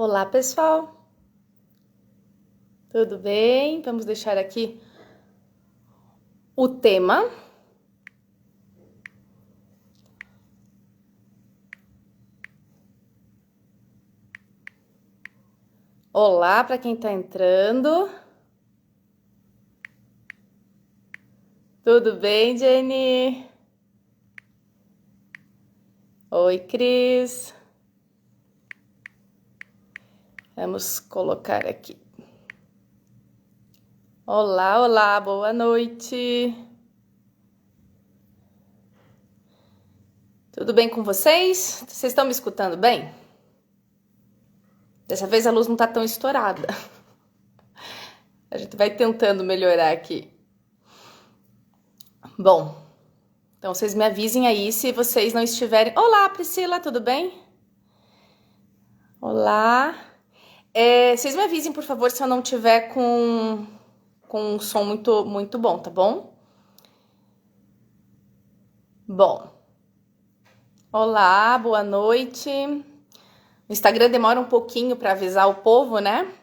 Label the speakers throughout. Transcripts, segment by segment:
Speaker 1: Olá, pessoal. Tudo bem? Vamos deixar aqui o tema. Olá para quem está entrando. Tudo bem, Jenny? Oi, Cris. Vamos colocar aqui. Olá, boa noite. Tudo bem com vocês? Vocês estão me escutando bem? Dessa vez a luz não está tão estourada. A gente vai tentando melhorar aqui. Bom, então vocês me avisem aí se vocês não estiverem... Olá, Priscila, tudo bem? Olá. Vocês me avisem, por favor, se eu não tiver com um som muito bom, tá bom? Bom. Olá, boa noite. O Instagram demora um pouquinho para avisar o povo, né?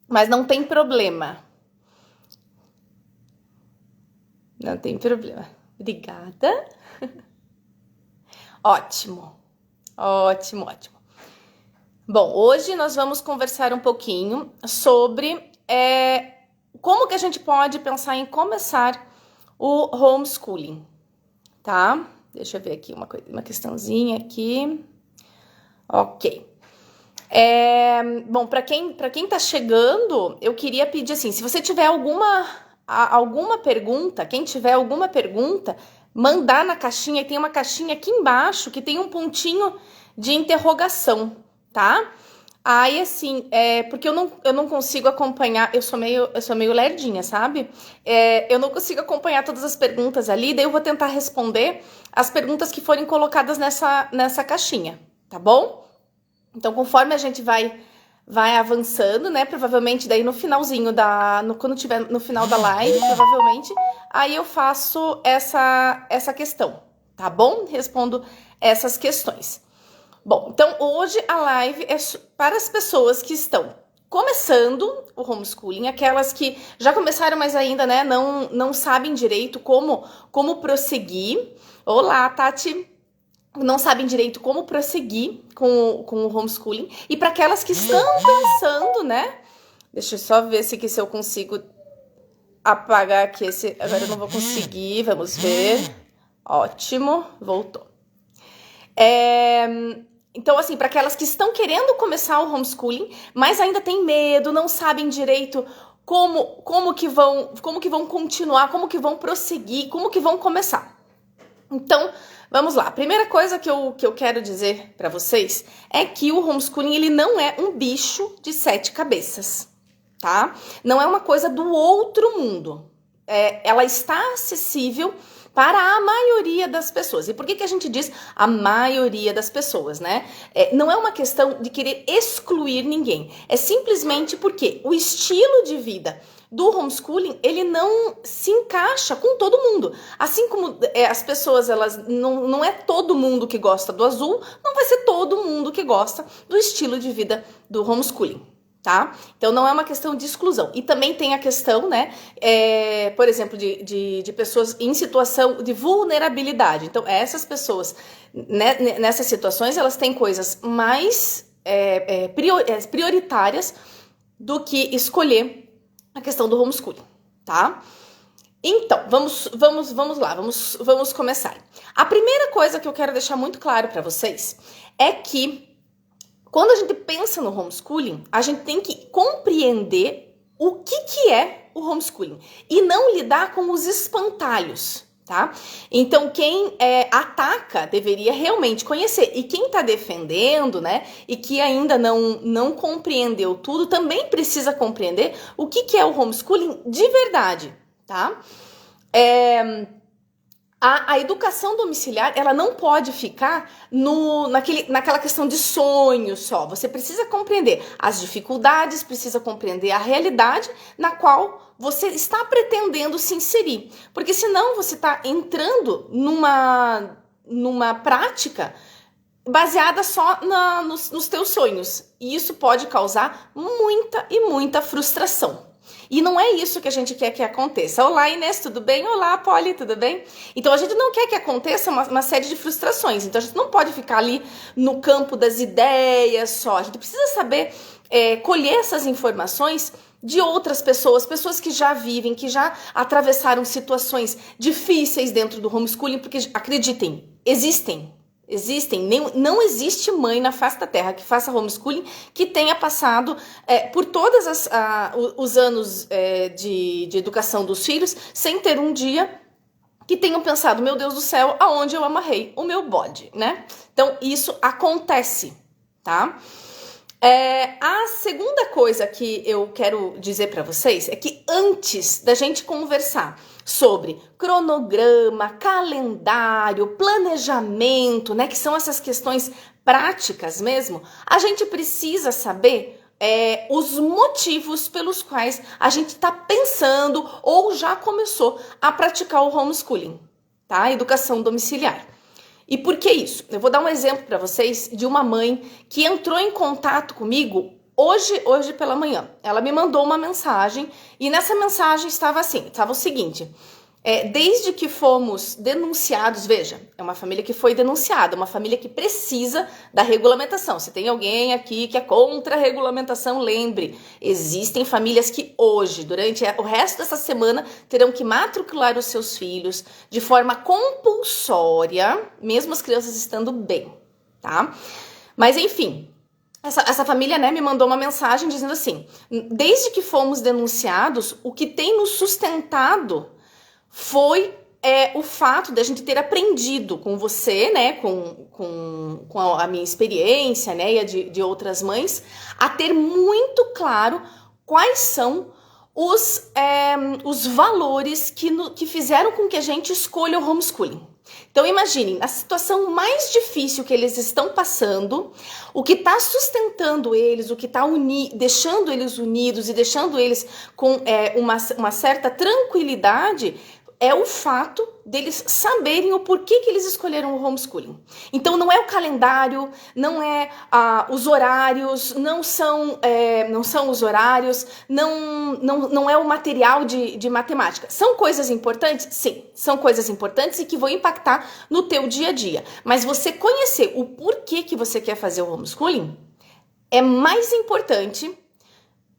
Speaker 1: Mas não tem problema. Não tem problema. Obrigada. Ótimo. Bom, hoje nós vamos conversar um pouquinho sobre como que a gente pode pensar em começar o homeschooling, tá? Deixa eu ver aqui uma questãozinha aqui. Ok. Bom, para quem tá chegando, eu queria pedir assim, se você tiver alguma pergunta, quem tiver alguma pergunta, mandar na caixinha, e tem uma caixinha aqui embaixo que tem um pontinho de interrogação, tá? Aí, assim, porque eu não consigo acompanhar, eu sou meio lerdinha, sabe? Eu não consigo acompanhar todas as perguntas ali, daí eu vou tentar responder as perguntas que forem colocadas nessa caixinha, tá bom? Então, conforme a gente vai avançando, né? Provavelmente daí no finalzinho quando tiver no final da live, provavelmente, aí eu faço essa questão, tá bom? Respondo essas questões. Bom, então hoje a live é para as pessoas que estão começando o homeschooling, aquelas que já começaram, mas ainda, né, não sabem direito como prosseguir. Olá, Tati! Não sabem direito como prosseguir com o homeschooling. E para aquelas que estão pensando, né? Deixa eu só ver se eu consigo apagar aqui esse... Agora eu não vou conseguir, vamos ver. Ótimo, voltou. Então, assim, para aquelas que estão querendo começar o homeschooling, mas ainda tem medo, não sabem direito como que vão continuar, como que vão prosseguir, como que vão começar. Então, vamos lá. A primeira coisa que eu quero dizer para vocês é que o homeschooling, ele não é um bicho de 7 cabeças, tá? Não é uma coisa do outro mundo. Ela está acessível para a maioria das pessoas. E por que a gente diz a maioria das pessoas, né? Não é uma questão de querer excluir ninguém. É simplesmente porque o estilo de vida do homeschooling, ele não se encaixa com todo mundo. Assim como as pessoas, elas não é todo mundo que gosta do azul, não vai ser todo mundo que gosta do estilo de vida do homeschooling. Tá? Então não é uma questão de exclusão. E também tem a questão, né, por exemplo, de pessoas em situação de vulnerabilidade. Então essas pessoas, né, nessas situações, elas têm coisas mais prioritárias do que escolher a questão do homeschooling, tá? Então, vamos lá, vamos começar. A primeira coisa que eu quero deixar muito claro para vocês é que quando a gente pensa no homeschooling, a gente tem que compreender o que é o homeschooling e não lidar com os espantalhos, tá? Então, quem ataca deveria realmente conhecer. E quem tá defendendo, né, e que ainda não compreendeu tudo, também precisa compreender o que é o homeschooling de verdade, tá? A educação domiciliar, ela não pode ficar naquela questão de sonho só. Você precisa compreender as dificuldades, precisa compreender a realidade na qual você está pretendendo se inserir. Porque senão você está entrando numa prática baseada só nos teus sonhos. E isso pode causar muita e muita frustração. E não é isso que a gente quer que aconteça. Olá, Inês, tudo bem? Olá, Polly, tudo bem? Então, a gente não quer que aconteça uma série de frustrações. Então, a gente não pode ficar ali no campo das ideias só. A gente precisa saber colher essas informações de outras pessoas, pessoas que já vivem, que já atravessaram situações difíceis dentro do homeschooling, porque, acreditem, existem, não existe mãe na face da terra que faça homeschooling que tenha passado por todos os anos de educação dos filhos sem ter um dia que tenham pensado, meu Deus do céu, aonde eu amarrei o meu bode, né? Então, isso acontece, tá? A segunda coisa que eu quero dizer para vocês é que antes da gente conversar sobre cronograma, calendário, planejamento, né, que são essas questões práticas mesmo, a gente precisa saber os motivos pelos quais a gente está pensando ou já começou a praticar o homeschooling, tá? A educação domiciliar. E por que isso? Eu vou dar um exemplo para vocês de uma mãe que entrou em contato comigo hoje pela manhã. Ela me mandou uma mensagem e nessa mensagem estava o seguinte: desde que fomos denunciados, veja, é uma família que foi denunciada, uma família que precisa da regulamentação. Se tem alguém aqui que é contra a regulamentação, lembre, existem famílias que hoje, durante o resto dessa semana, terão que matricular os seus filhos de forma compulsória, mesmo as crianças estando bem, tá? Mas enfim, essa família, né, me mandou uma mensagem dizendo assim: desde que fomos denunciados, o que tem nos sustentado foi o fato de a gente ter aprendido com você, né, com a minha experiência, né, e a de outras mães, a ter muito claro quais são os valores que fizeram com que a gente escolha o homeschooling. Então imaginem, a situação mais difícil que eles estão passando, o que está sustentando eles, o que está deixando eles unidos e deixando eles com uma certa tranquilidade, é o fato deles saberem o porquê que eles escolheram o homeschooling. Então não é o calendário, não é os horários, não são os horários, não é o material de matemática. São coisas importantes? Sim, são coisas importantes e que vão impactar no teu dia a dia. Mas você conhecer o porquê que você quer fazer o homeschooling é mais importante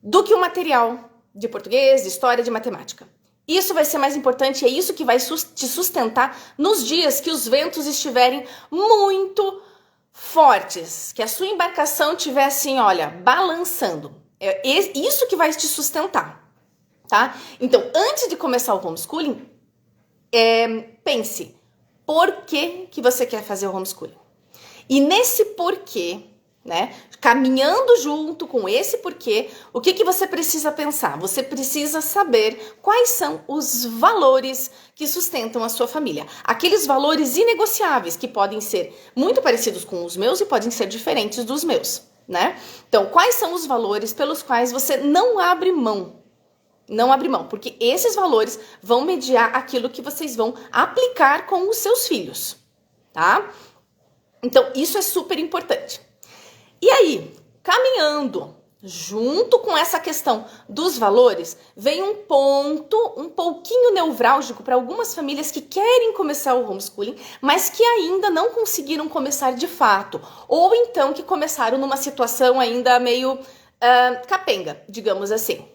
Speaker 1: do que o material de português, de história, de matemática. Isso vai ser mais importante, é isso que vai te sustentar nos dias que os ventos estiverem muito fortes, que a sua embarcação estiver assim, olha, balançando. É isso que vai te sustentar, tá? Então, antes de começar o homeschooling, pense, por que você quer fazer o homeschooling? E nesse porquê, né, caminhando junto com esse porquê, o que você precisa pensar? Você precisa saber quais são os valores que sustentam a sua família. Aqueles valores inegociáveis que podem ser muito parecidos com os meus e podem ser diferentes dos meus, né? Então, quais são os valores pelos quais você não abre mão? Não abre mão, porque esses valores vão mediar aquilo que vocês vão aplicar com os seus filhos, tá? Então, isso é super importante. E aí, caminhando junto com essa questão dos valores, vem um ponto um pouquinho nevrálgico para algumas famílias que querem começar o homeschooling, mas que ainda não conseguiram começar de fato, ou então que começaram numa situação ainda meio capenga, digamos assim.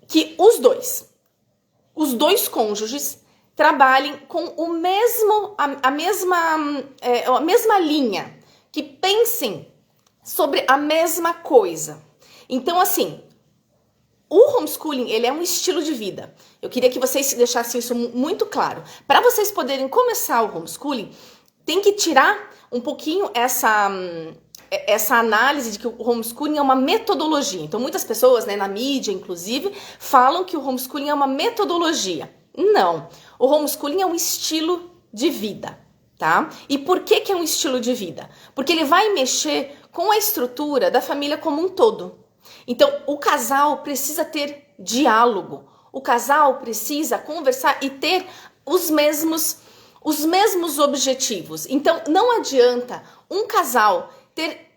Speaker 1: Que os dois cônjuges trabalhem com a mesma linha, que pensem sobre a mesma coisa. Então, assim, o homeschooling, ele é um estilo de vida. Eu queria que vocês deixassem isso muito claro. Para vocês poderem começar o homeschooling, tem que tirar um pouquinho essa análise de que o homeschooling é uma metodologia. Então, muitas pessoas, né, na mídia, inclusive, falam que o homeschooling é uma metodologia. Não. O homeschooling é um estilo de vida, tá? E por que é um estilo de vida? Porque ele vai mexer com a estrutura da família como um todo. Então, o casal precisa ter diálogo. O casal precisa conversar e ter os mesmos os mesmos objetivos. Então, não adianta um casal ter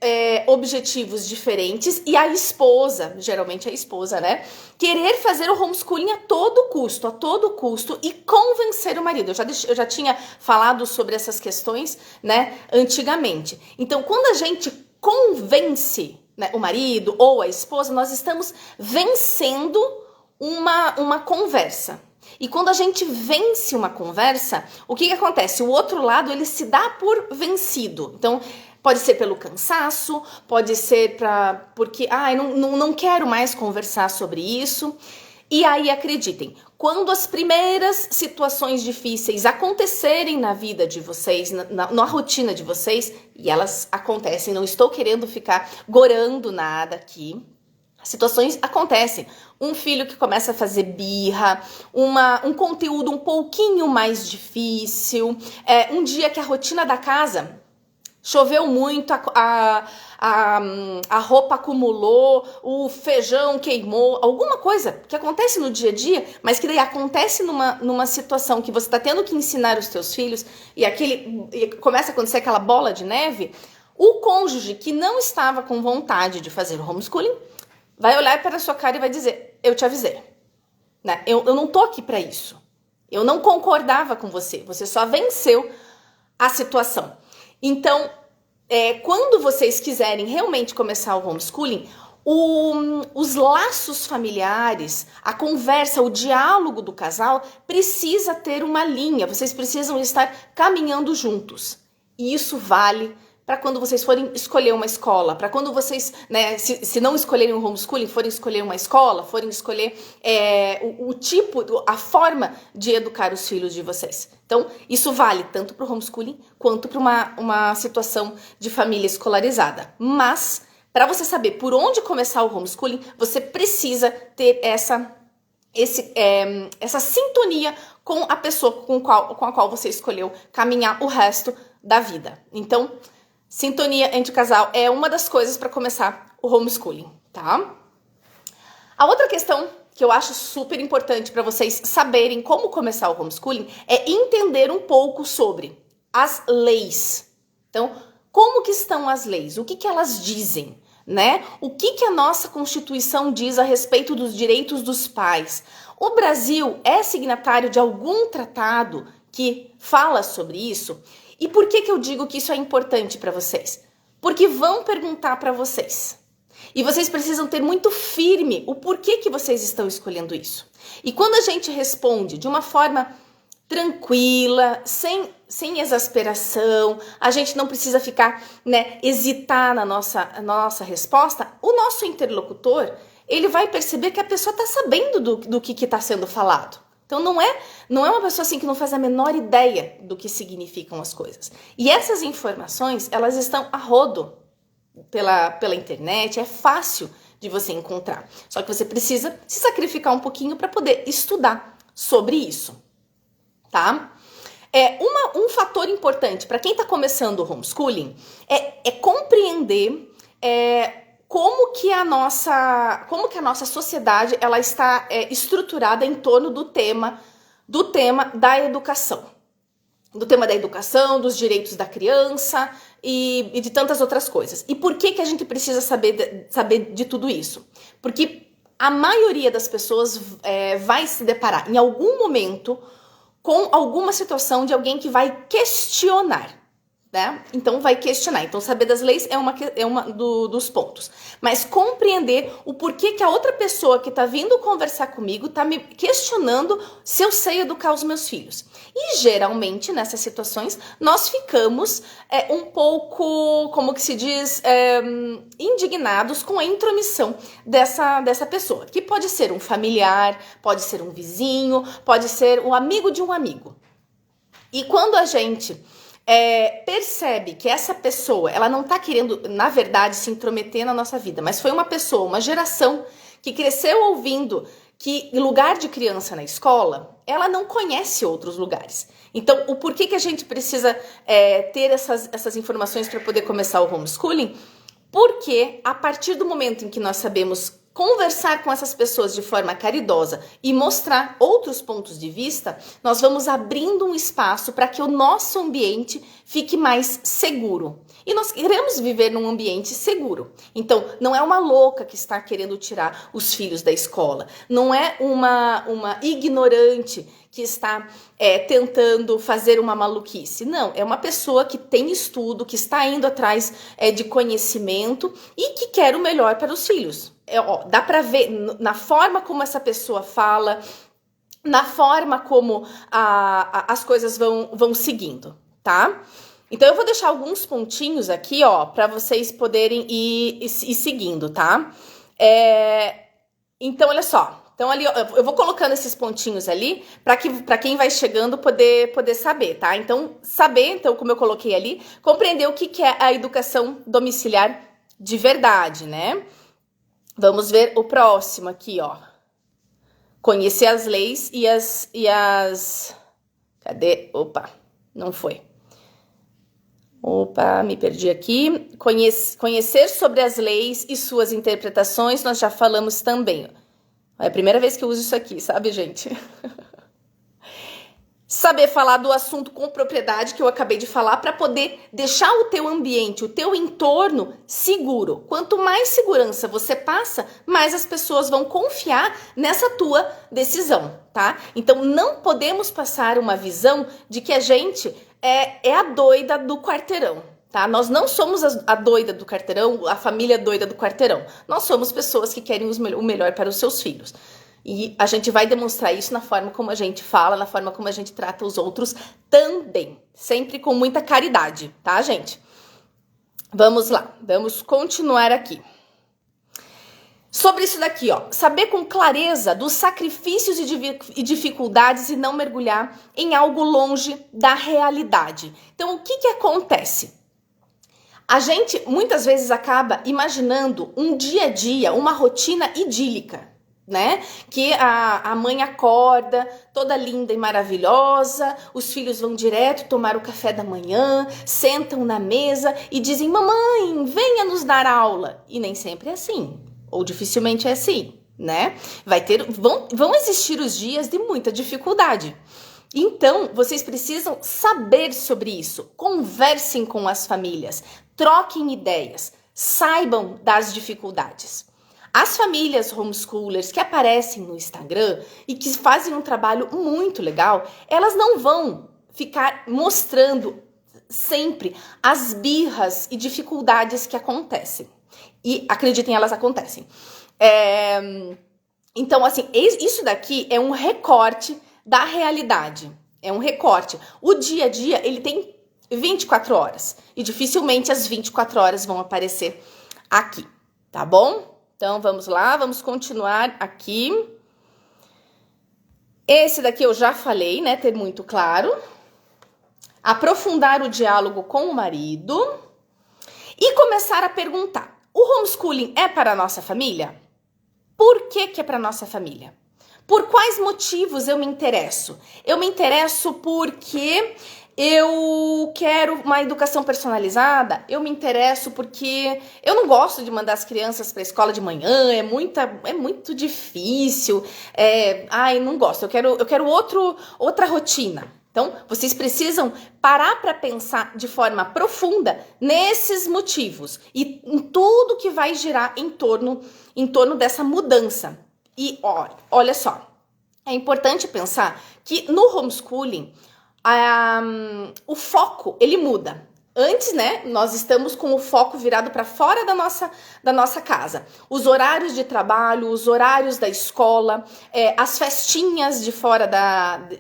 Speaker 1: objetivos diferentes e a esposa, geralmente a esposa, né, querer fazer o homeschooling a todo custo e convencer o marido. Eu já tinha falado sobre essas questões, né, antigamente. Então, quando a gente convence, né, o marido ou a esposa, nós estamos vencendo uma conversa. E quando a gente vence uma conversa, o que acontece? O outro lado, ele se dá por vencido. Então, pode ser pelo cansaço, pode ser porque eu não quero mais conversar sobre isso. E aí, acreditem, quando as primeiras situações difíceis acontecerem na vida de vocês, na rotina de vocês, e elas acontecem, não estou querendo ficar gorando nada aqui, situações acontecem. Um filho que começa a fazer birra, um conteúdo um pouquinho mais difícil, um dia que a rotina da casa choveu muito, a roupa acumulou, o feijão queimou, alguma coisa que acontece no dia a dia, mas que daí acontece numa situação que você está tendo que ensinar os teus filhos e começa a acontecer aquela bola de neve. O cônjuge que não estava com vontade de fazer o homeschooling vai olhar para a sua cara e vai dizer: eu te avisei, né? Eu não tô aqui para isso. Eu não concordava com você. Você só venceu a situação. Então, quando vocês quiserem realmente começar o homeschooling, os laços familiares, a conversa, o diálogo do casal precisa ter uma linha. Vocês precisam estar caminhando juntos. E isso vale para quando vocês forem escolher uma escola, para quando vocês, né, se não escolherem um homeschooling, forem escolher uma escola, forem escolher o tipo, a forma de educar os filhos de vocês. Então, isso vale tanto para o homeschooling quanto para uma situação de família escolarizada. Mas, para você saber por onde começar o homeschooling, você precisa ter essa sintonia com a pessoa com a qual você escolheu caminhar o resto da vida. Então, sintonia entre o casal é uma das coisas para começar o homeschooling, tá? A outra questão que eu acho super importante para vocês saberem como começar o homeschooling é entender um pouco sobre as leis. Então, como que estão as leis? O que elas dizem, né? O que a nossa Constituição diz a respeito dos direitos dos pais? O Brasil é signatário de algum tratado que fala sobre isso? E por que eu digo que isso é importante para vocês? Porque vão perguntar para vocês. E vocês precisam ter muito firme o porquê que vocês estão escolhendo isso. E quando a gente responde de uma forma tranquila, sem exasperação, a gente não precisa ficar, né, hesitar na nossa resposta, o nosso interlocutor, ele vai perceber que a pessoa está sabendo do que está sendo falado. Então não é uma pessoa assim que não faz a menor ideia do que significam as coisas. E essas informações, elas estão a rodo pela internet, é fácil de você encontrar. Só que você precisa se sacrificar um pouquinho para poder estudar sobre isso, tá? Um fator importante para quem está começando o homeschooling é compreender como que a nossa sociedade ela está estruturada em torno do tema da educação. Do tema da educação, dos direitos da criança e de tantas outras coisas. E por que a gente precisa saber de tudo isso? Porque a maioria das pessoas vai se deparar em algum momento com alguma situação de alguém que vai questionar. Né? Então vai questionar. Então saber das leis é uma dos pontos. Mas compreender o porquê que a outra pessoa que está vindo conversar comigo está me questionando se eu sei educar os meus filhos. E geralmente nessas situações nós ficamos um pouco, como que se diz, indignados com a intromissão dessa pessoa. Que pode ser um familiar, pode ser um vizinho, pode ser um amigo de um amigo. E quando a gente percebe que essa pessoa, ela não está querendo, na verdade, se intrometer na nossa vida, mas foi uma pessoa, uma geração que cresceu ouvindo que lugar de criança na escola, ela não conhece outros lugares. Então, o porquê que a gente precisa ter essas informações para poder começar o homeschooling? Porque a partir do momento em que nós sabemos conversar com essas pessoas de forma caridosa e mostrar outros pontos de vista, nós vamos abrindo um espaço para que o nosso ambiente fique mais seguro. E nós queremos viver num ambiente seguro. Então, não é uma louca que está querendo tirar os filhos da escola. Não é uma ignorante que está tentando fazer uma maluquice. Não, é uma pessoa que tem estudo, que está indo atrás de conhecimento e que quer o melhor para os filhos. Dá para ver na forma como essa pessoa fala, na forma como as coisas vão seguindo, tá? Então, eu vou deixar alguns pontinhos aqui, para vocês poderem ir seguindo, tá? Então, olha só. Então, ali, eu vou colocando esses pontinhos ali para quem vai chegando poder saber, tá? Então, como eu coloquei ali, compreender o que é a educação domiciliar de verdade, né? Vamos ver o próximo aqui, Conhecer as leis e as... Cadê? Opa, não foi. Opa, me perdi aqui. Conhecer sobre as leis e suas interpretações, nós já falamos também. É a primeira vez que eu uso isso aqui, sabe, gente? Saber falar do assunto com propriedade, que eu acabei de falar, para poder deixar o teu ambiente, o teu entorno seguro. Quanto mais segurança você passa, mais as pessoas vão confiar nessa tua decisão, tá? Então, não podemos passar uma visão de que a gente é a doida do quarteirão, tá? Nós não somos a doida do quarteirão, a família doida do quarteirão. Nós somos pessoas que querem o melhor para os seus filhos. E a gente vai demonstrar isso na forma como a gente fala, na forma como a gente trata os outros também. Sempre com muita caridade, tá, gente? Vamos lá, vamos continuar aqui. Sobre isso daqui, saber com clareza dos sacrifícios e dificuldades e não mergulhar em algo longe da realidade. Então, o que acontece? A gente, muitas vezes, acaba imaginando um dia a dia, uma rotina idílica, né? Que a mãe acorda toda linda e maravilhosa, os filhos vão direto tomar o café da manhã, sentam na mesa e dizem: mamãe, venha nos dar aula. E nem sempre é assim, ou dificilmente é assim, né? Vão existir os dias de muita dificuldade. Então, vocês precisam saber sobre isso. Conversem com as famílias, troquem ideias, saibam das dificuldades. As famílias homeschoolers que aparecem no Instagram e que fazem um trabalho muito legal, elas não vão ficar mostrando sempre as birras e dificuldades que acontecem. E acreditem, elas acontecem. Então, assim, isso daqui é um recorte da realidade. É um recorte. O dia a dia, ele tem 24 horas. E dificilmente as 24 horas vão aparecer aqui, tá bom? Então, vamos lá, vamos continuar aqui. Esse daqui eu já falei, né? Ter muito claro. Aprofundar o diálogo com o marido. E começar a perguntar: o homeschooling é para a nossa família? Por que é para a nossa família? Por quais motivos eu me interesso? Eu me interesso porque eu quero uma educação personalizada, eu me interesso porque eu não gosto de mandar as crianças para a escola de manhã, é muito difícil, não gosto, eu quero outra rotina. Então, vocês precisam parar para pensar de forma profunda nesses motivos e em tudo que vai girar em torno dessa mudança. E olha só, é importante pensar que no homeschooling, o foco, ele muda. Antes, né, nós estamos com o foco virado para fora da nossa casa. Os horários de trabalho, os horários da escola, as festinhas de fora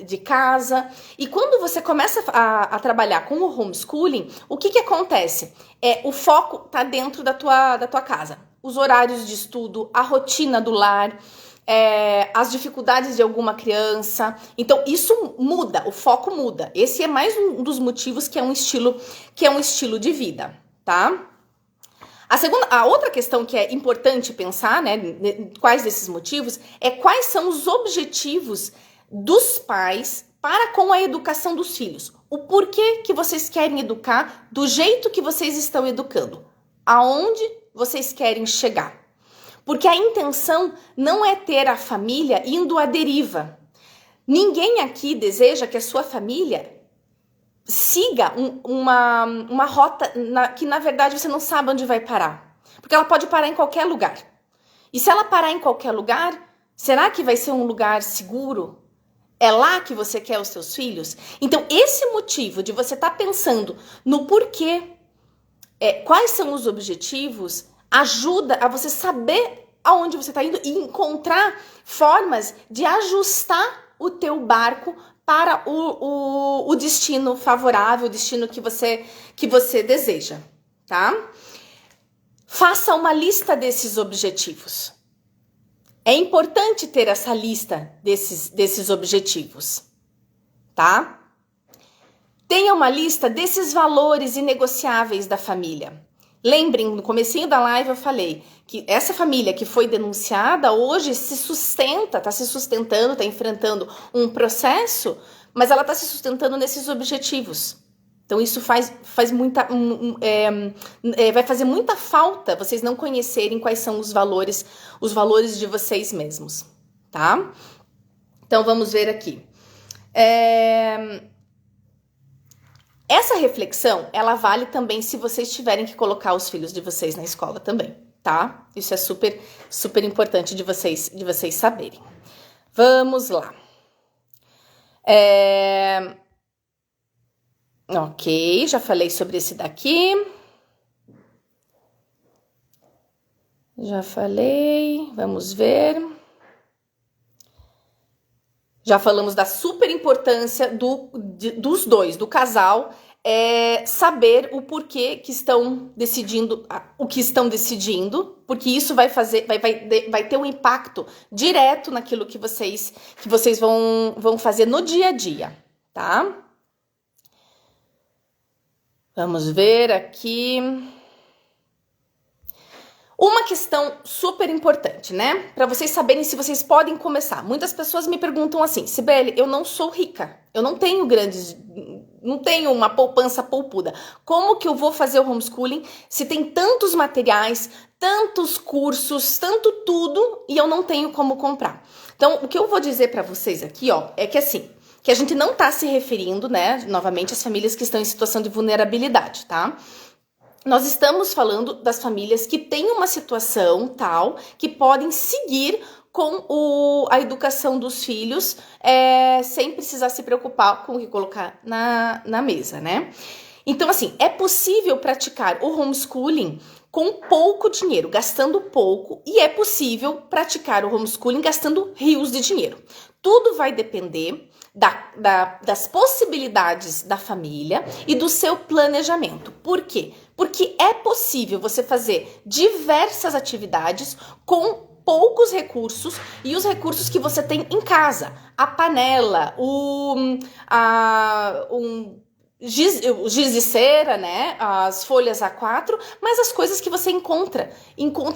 Speaker 1: de casa. E quando você começa a trabalhar com o homeschooling, o que acontece? O foco está dentro da tua casa. Os horários de estudo, a rotina do lar, as dificuldades de alguma criança. Então isso muda, o foco muda. Esse é mais um dos motivos que é um estilo de vida, tá? A outra questão que é importante pensar, né, quais desses motivos, quais são os objetivos dos pais para com a educação dos filhos. O porquê que vocês querem educar do jeito que vocês estão educando. Aonde vocês querem chegar. Porque a intenção não é ter a família indo à deriva. Ninguém aqui deseja que a sua família siga uma rota que, na verdade, você não sabe onde vai parar. Porque ela pode parar em qualquer lugar. E se ela parar em qualquer lugar, será que vai ser um lugar seguro? É lá que você quer os seus filhos? Então, esse motivo de você estar pensando no porquê, quais são os objetivos, ajuda a você saber aonde você está indo e encontrar formas de ajustar o teu barco para o destino favorável, o destino que você deseja, tá? Faça uma lista desses objetivos. É importante ter essa lista desses objetivos, tá? Tenha uma lista desses valores inegociáveis da família. Lembrem, no comecinho da live eu falei que essa família que foi denunciada hoje se sustenta, está se sustentando, está enfrentando um processo, mas ela está se sustentando nesses objetivos. Então isso faz muita, vai fazer muita falta vocês não conhecerem quais são os valores de vocês mesmos, tá? Então vamos ver aqui. Essa reflexão, ela vale também se vocês tiverem que colocar os filhos de vocês na escola também, tá? Isso é super, super importante de vocês saberem. Vamos lá. Ok, já falei sobre esse daqui. Já falei, vamos ver. Já falamos da super importância dos dois, do casal, saber o porquê que estão decidindo, o que estão decidindo, porque isso vai ter um impacto direto naquilo que vocês vão fazer no dia a dia, tá? Vamos ver aqui. Uma questão super importante, né? Para vocês saberem se vocês podem começar. Muitas pessoas me perguntam assim, Cibele, eu não sou rica, eu não tenho não tenho uma poupança poupuda. Como que eu vou fazer o homeschooling se tem tantos materiais, tantos cursos, tanto tudo e eu não tenho como comprar? Então, o que eu vou dizer para vocês aqui, ó, é que assim, que a gente não tá se referindo, né, novamente às famílias que estão em situação de vulnerabilidade, tá? Nós estamos falando das famílias que têm uma situação tal que podem seguir com a educação dos filhos sem precisar se preocupar com o que colocar na mesa, né? Então, assim, é possível praticar o homeschooling com pouco dinheiro, gastando pouco, e é possível praticar o homeschooling gastando rios de dinheiro. Tudo vai depender das possibilidades da família e do seu planejamento. Por quê? Porque é possível você fazer diversas atividades com poucos recursos e os recursos que você tem em casa. A panela, o giz de cera, né? As folhas A4, mas as coisas que você encontra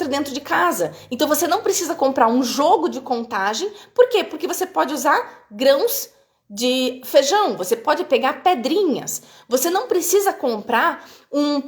Speaker 1: dentro de casa. Então você não precisa comprar um jogo de contagem. Por quê? Porque você pode usar grãos de feijão, você pode pegar pedrinhas, você não precisa comprar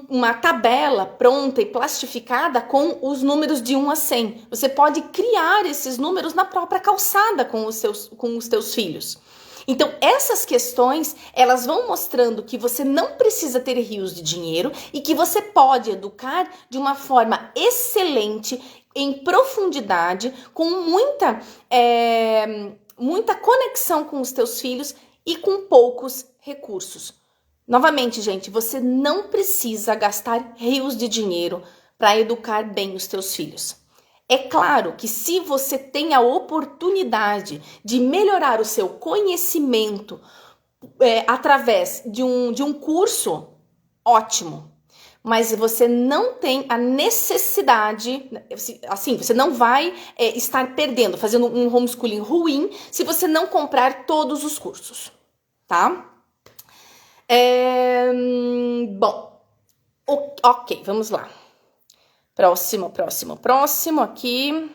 Speaker 1: uma tabela pronta e plastificada com os números de 1 a 100, você pode criar esses números na própria calçada com os teus filhos. Então essas questões, elas vão mostrando que você não precisa ter rios de dinheiro e que você pode educar de uma forma excelente, em profundidade, com muita conexão com os teus filhos e com poucos recursos. Novamente, gente, você não precisa gastar rios de dinheiro para educar bem os teus filhos. É claro que se você tem a oportunidade de melhorar o seu conhecimento através de um curso, ótimo. Mas você não tem a necessidade, assim, você não vai estar perdendo, fazendo um homeschooling ruim se você não comprar todos os cursos, tá? Bom, ok, vamos lá. Próximo aqui.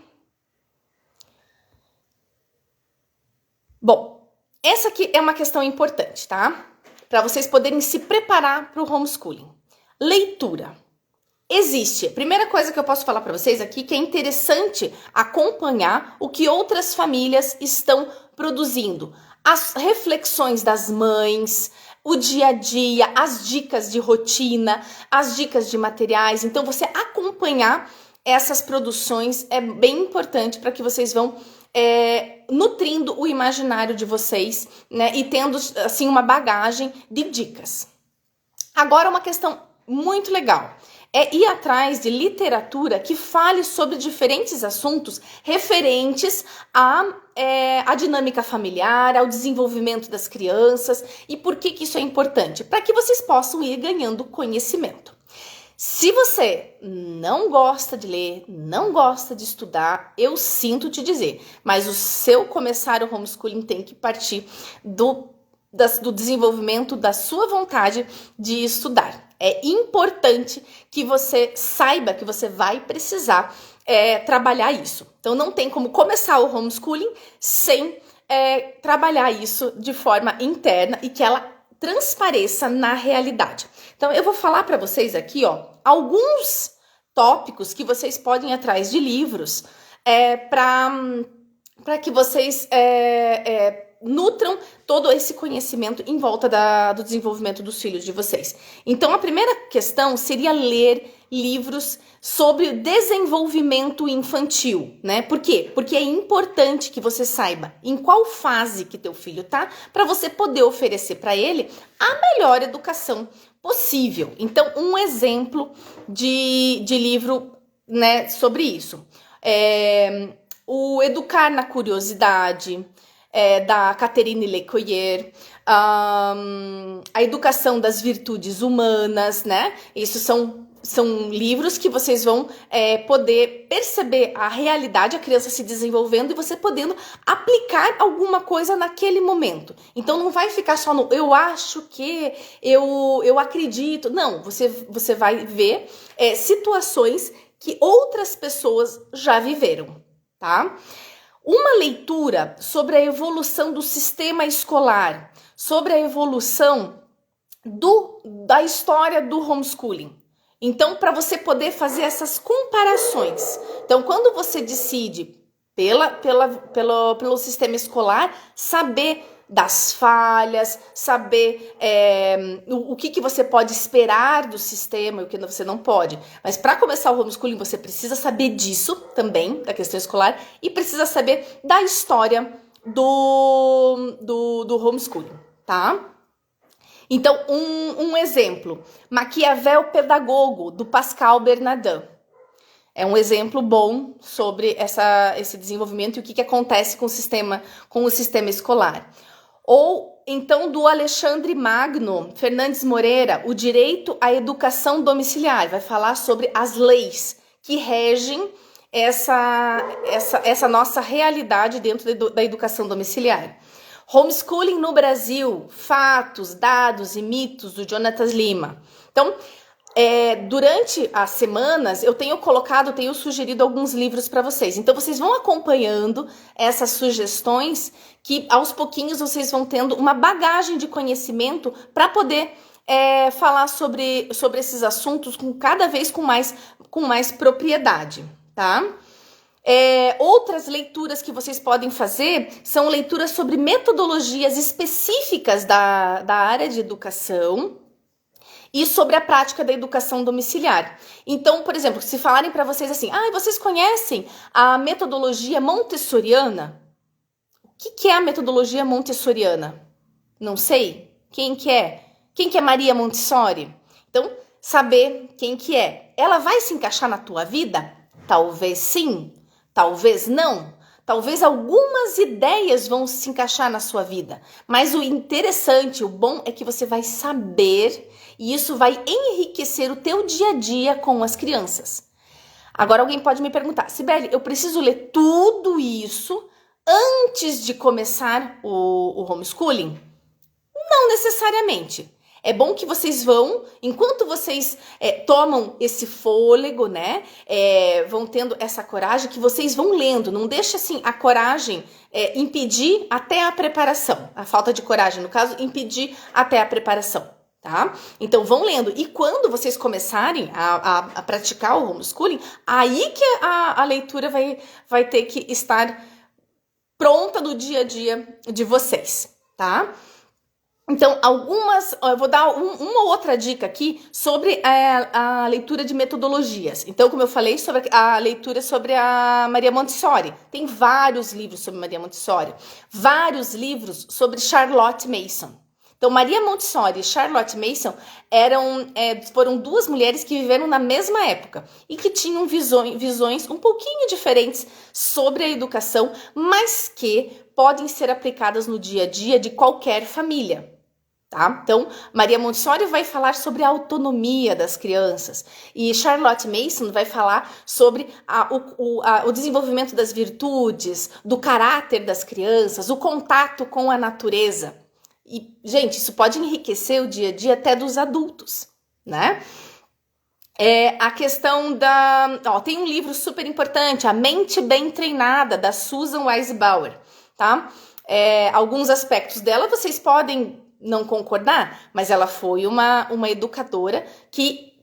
Speaker 1: Bom, essa aqui é uma questão importante, tá? Para vocês poderem se preparar para o homeschooling. Leitura. Existe. Primeira coisa que eu posso falar para vocês aqui que é interessante acompanhar o que outras famílias estão produzindo. As reflexões das mães, o dia a dia, as dicas de rotina, as dicas de materiais. Então, você acompanhar essas produções é bem importante para que vocês vão nutrindo o imaginário de vocês, né? E tendo, assim, uma bagagem de dicas. Agora, uma questão muito legal é ir atrás de literatura que fale sobre diferentes assuntos referentes à dinâmica familiar, ao desenvolvimento das crianças. E por que isso é importante? Para que vocês possam ir ganhando conhecimento. Se você não gosta de ler, não gosta de estudar, eu sinto te dizer, mas o seu começar o homeschooling tem que partir do desenvolvimento da sua vontade de estudar. É importante que você saiba que você vai precisar trabalhar isso. Então, não tem como começar o homeschooling sem trabalhar isso de forma interna e que ela transpareça na realidade. Então, eu vou falar para vocês aqui, ó, alguns tópicos que vocês podem ir atrás de livros para que vocês nutram todo esse conhecimento em volta do desenvolvimento dos filhos de vocês. Então, a primeira questão seria ler livros sobre desenvolvimento infantil, né? Por quê? Porque é importante que você saiba em qual fase que teu filho tá, para você poder oferecer para ele a melhor educação possível. Então, um exemplo de livro, né, sobre isso. O Educar na Curiosidade, da Catherine Lecoyer, a Educação das Virtudes Humanas, né? Isso são livros que vocês vão poder perceber a realidade, a criança se desenvolvendo e você podendo aplicar alguma coisa naquele momento. Então não vai ficar só no eu acho que, eu acredito. Não, você vai ver situações que outras pessoas já viveram, tá? Uma leitura sobre a evolução do sistema escolar, sobre a evolução da história do homeschooling. Então, para você poder fazer essas comparações. Então, quando você decide pelo sistema escolar, saber das falhas, saber o que você pode esperar do sistema e o que você não pode. Mas para começar o homeschooling, você precisa saber disso também, da questão escolar, e precisa saber da história do homeschooling, tá? Então, um exemplo, Maquiavel Pedagogo, do Pascal Bernardin. É um exemplo bom sobre esse desenvolvimento e o que acontece com o sistema escolar. Ou, então, do Alexandre Magno Fernandes Moreira, O Direito à Educação Domiciliar. Vai falar sobre as leis que regem essa nossa realidade dentro da educação domiciliar. Homeschooling no Brasil, Fatos, Dados e Mitos, do Jonathan Lima. Então, durante as semanas, eu tenho sugerido alguns livros para vocês. Então, vocês vão acompanhando essas sugestões que, aos pouquinhos, vocês vão tendo uma bagagem de conhecimento para poder falar sobre esses assuntos cada vez com mais propriedade, tá? Outras leituras que vocês podem fazer são leituras sobre metodologias específicas da área de educação e sobre a prática da educação domiciliar. Então, por exemplo, se falarem para vocês assim, vocês conhecem a metodologia montessoriana? O que é a metodologia montessoriana? Não sei. Quem que é? Quem que é Maria Montessori? Então, saber quem que é. Ela vai se encaixar na tua vida? Talvez sim, talvez não. Talvez algumas ideias vão se encaixar na sua vida, mas o interessante, o bom é que você vai saber e isso vai enriquecer o teu dia a dia com as crianças. Agora alguém pode me perguntar, Cibele, eu preciso ler tudo isso antes de começar o homeschooling? Não necessariamente. É bom que vocês vão, enquanto vocês tomam esse fôlego, né, vão tendo essa coragem, que vocês vão lendo. Não deixa assim a coragem impedir até a preparação. A falta de coragem, no caso, impedir até a preparação, tá? Então vão lendo. E quando vocês começarem a praticar o homeschooling, aí que a leitura vai ter que estar pronta no dia a dia de vocês, tá? Então, eu vou dar uma outra dica aqui sobre a leitura de metodologias. Então, como eu falei, sobre a leitura sobre a Maria Montessori. Tem vários livros sobre Maria Montessori, vários livros sobre Charlotte Mason. Então, Maria Montessori e Charlotte Mason foram duas mulheres que viveram na mesma época e que tinham visões um pouquinho diferentes sobre a educação, mas que podem ser aplicadas no dia a dia de qualquer família. Tá? Então, Maria Montessori vai falar sobre a autonomia das crianças e Charlotte Mason vai falar sobre o desenvolvimento das virtudes, do caráter das crianças, o contato com a natureza. E, gente, isso pode enriquecer o dia a dia até dos adultos, né? A questão tem um livro super importante, A Mente Bem Treinada, da Susan Weisbauer, tá? Alguns aspectos dela vocês podem não concordar, mas ela foi uma educadora que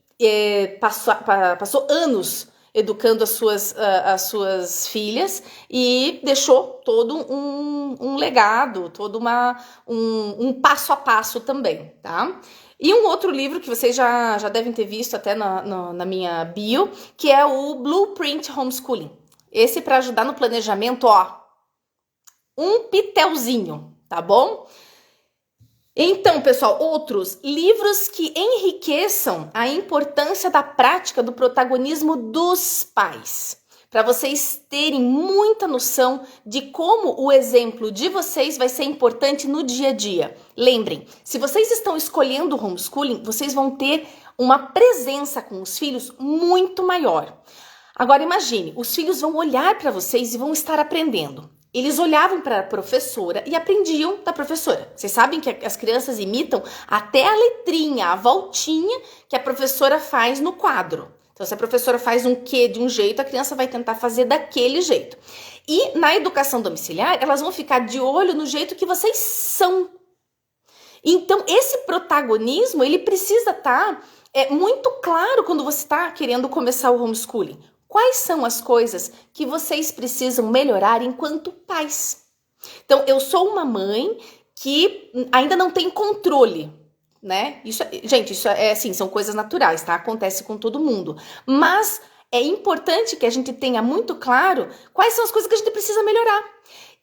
Speaker 1: passou anos educando as suas filhas e deixou todo um legado, todo um passo a passo também, tá? E um outro livro que vocês já devem ter visto até na minha bio, que é o Blueprint Homeschooling. Esse para ajudar no planejamento, um pitelzinho, tá bom? Então, pessoal, outros livros que enriqueçam a importância da prática do protagonismo dos pais, para vocês terem muita noção de como o exemplo de vocês vai ser importante no dia a dia. Lembrem, se vocês estão escolhendo o homeschooling, vocês vão ter uma presença com os filhos muito maior. Agora imagine, os filhos vão olhar para vocês e vão estar aprendendo. Eles olhavam para a professora e aprendiam da professora. Vocês sabem que as crianças imitam até a letrinha, a voltinha que a professora faz no quadro. Então, se a professora faz um quê de um jeito, a criança vai tentar fazer daquele jeito. E na educação domiciliar, elas vão ficar de olho no jeito que vocês são. Então, esse protagonismo, ele precisa estar muito claro quando você está querendo começar o homeschooling. Quais são as coisas que vocês precisam melhorar enquanto pais? Então, eu sou uma mãe que ainda não tem controle, né? Gente, isso assim, são coisas naturais, tá? Acontece com todo mundo. Mas é importante que a gente tenha muito claro quais são as coisas que a gente precisa melhorar.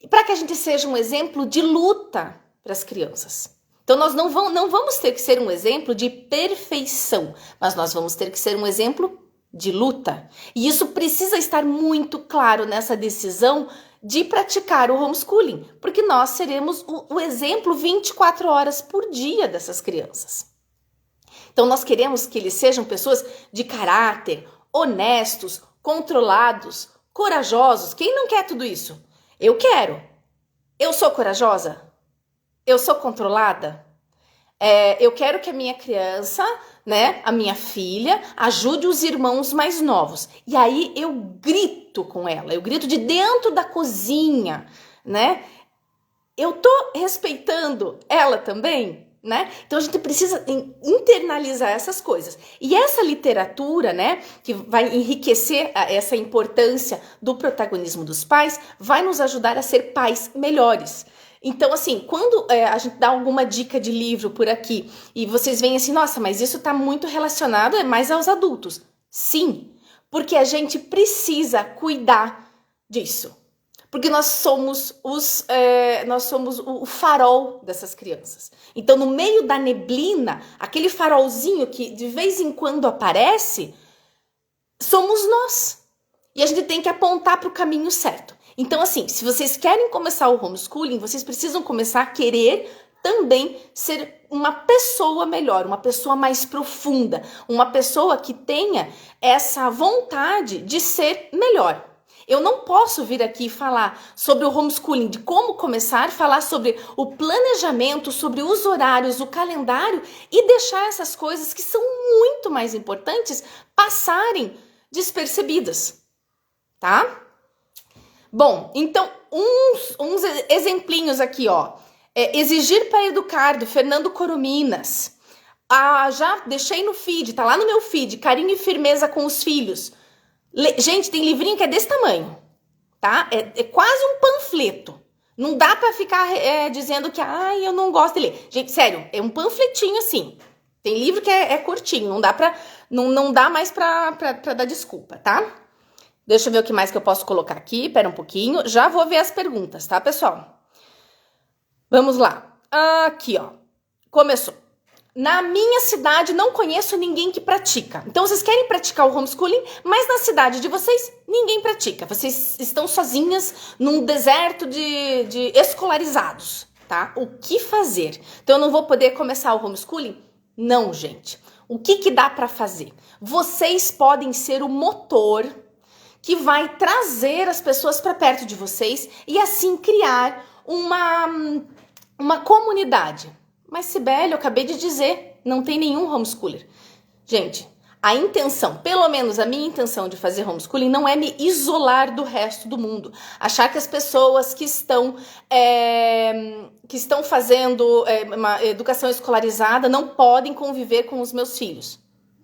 Speaker 1: Para que a gente seja um exemplo de luta para as crianças. Então, nós não vamos ter que ser um exemplo de perfeição, mas nós vamos ter que ser um exemplo de luta. E isso precisa estar muito claro nessa decisão de praticar o homeschooling, porque nós seremos o exemplo 24 horas por dia dessas crianças. Então, nós queremos que eles sejam pessoas de caráter, honestos, controlados, corajosos. Quem não quer tudo isso? Eu quero. Eu sou corajosa? Eu sou controlada? Eu quero que a minha criança, né, a minha filha, ajude os irmãos mais novos. E aí eu grito com ela, eu grito de dentro da cozinha, né? Eu tô respeitando ela também, né? Então a gente precisa internalizar essas coisas. E essa literatura, né, que vai enriquecer essa importância do protagonismo dos pais, vai nos ajudar a ser pais melhores. Então, assim, quando a gente dá alguma dica de livro por aqui e vocês veem assim, nossa, mas isso tá muito relacionado mais aos adultos. Sim, porque a gente precisa cuidar disso. Porque nós somos o farol dessas crianças. Então, no meio da neblina, aquele farolzinho que de vez em quando aparece, somos nós. E a gente tem que apontar para o caminho certo. Então, assim, se vocês querem começar o homeschooling, vocês precisam começar a querer também ser uma pessoa melhor, uma pessoa mais profunda, uma pessoa que tenha essa vontade de ser melhor. Eu não posso vir aqui falar sobre o homeschooling, de como começar, falar sobre o planejamento, sobre os horários, o calendário e deixar essas coisas que são muito mais importantes passarem despercebidas, tá? Bom, então, uns exemplinhos aqui, ó. Exigir para Educar, do Fernando Corominas. Já deixei no feed, tá lá no meu feed, Carinho e Firmeza com os Filhos. Gente, tem livrinho que é desse tamanho, tá? É quase um panfleto. Não dá pra ficar dizendo que, eu não gosto de ler. Gente, sério, é um panfletinho assim. Tem livro que é curtinho, não dá mais pra dar desculpa, tá? Deixa eu ver o que mais que eu posso colocar aqui, pera um pouquinho. Já vou ver as perguntas, tá, pessoal? Vamos lá. Aqui, ó. Começou. Na minha cidade, não conheço ninguém que pratica. Então, vocês querem praticar o homeschooling, mas na cidade de vocês, ninguém pratica. Vocês estão sozinhas num deserto de escolarizados, tá? O que fazer? Então, eu não vou poder começar o homeschooling? Não, gente. O que dá para fazer? Vocês podem ser o motor que vai trazer as pessoas para perto de vocês e assim criar uma comunidade. Mas, Sibeli, eu acabei de dizer, não tem nenhum homeschooler. Gente, a intenção, pelo menos a minha intenção de fazer homeschooling não é me isolar do resto do mundo. Achar que as pessoas que estão fazendo uma educação escolarizada não podem conviver com os meus filhos.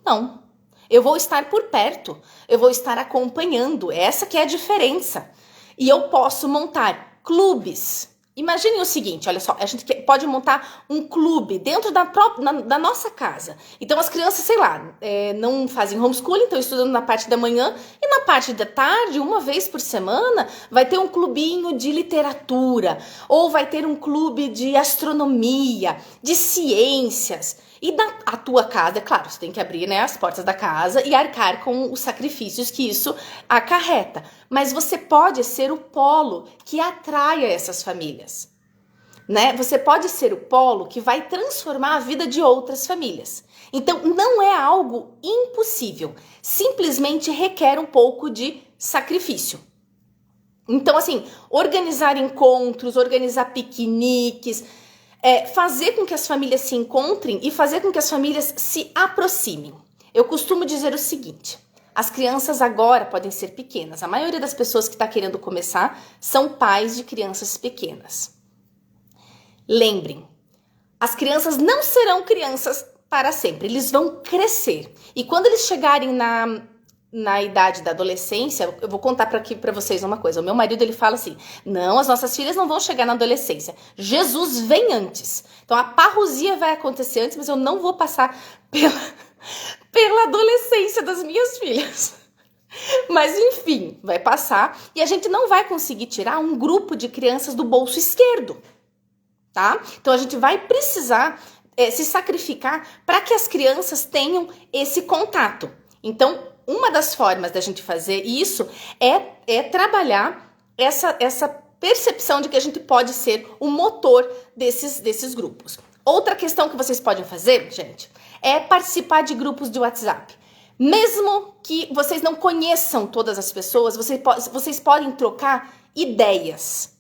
Speaker 1: Não. Eu vou estar por perto, eu vou estar acompanhando. Essa que é a diferença. E eu posso montar clubes. Imaginem o seguinte, olha só, a gente pode montar um clube dentro da nossa casa. Então as crianças, sei lá, não fazem homeschooling, estão estudando na parte da manhã e na parte da tarde, uma vez por semana, vai ter um clubinho de literatura ou vai ter um clube de astronomia, de ciências. E a tua casa, é claro, você tem que abrir, né, as portas da casa e arcar com os sacrifícios que isso acarreta. Mas você pode ser o polo que atraia essas famílias, né? Você pode ser o polo que vai transformar a vida de outras famílias. Então, não é algo impossível. Simplesmente requer um pouco de sacrifício. Então, assim, organizar encontros, organizar piqueniques, fazer com que as famílias se encontrem e fazer com que as famílias se aproximem. Eu costumo dizer o seguinte: as crianças agora podem ser pequenas. A maioria das pessoas que está querendo começar são pais de crianças pequenas. Lembrem, as crianças não serão crianças para sempre. Eles vão crescer. E quando eles chegarem na idade da adolescência, eu vou contar para vocês uma coisa. O meu marido, ele fala assim: não, as nossas filhas não vão chegar na adolescência. Jesus vem antes. Então a parrusia vai acontecer antes, mas eu não vou passar pela adolescência das minhas filhas. Mas enfim, vai passar e a gente não vai conseguir tirar um grupo de crianças do bolso esquerdo, tá? Então a gente vai precisar se sacrificar para que as crianças tenham esse contato. Então, uma das formas da gente fazer isso é trabalhar essa percepção de que a gente pode ser o motor desses grupos. Outra questão que vocês podem fazer, gente, é participar de grupos de WhatsApp. Mesmo que vocês não conheçam todas as pessoas, vocês podem trocar ideias.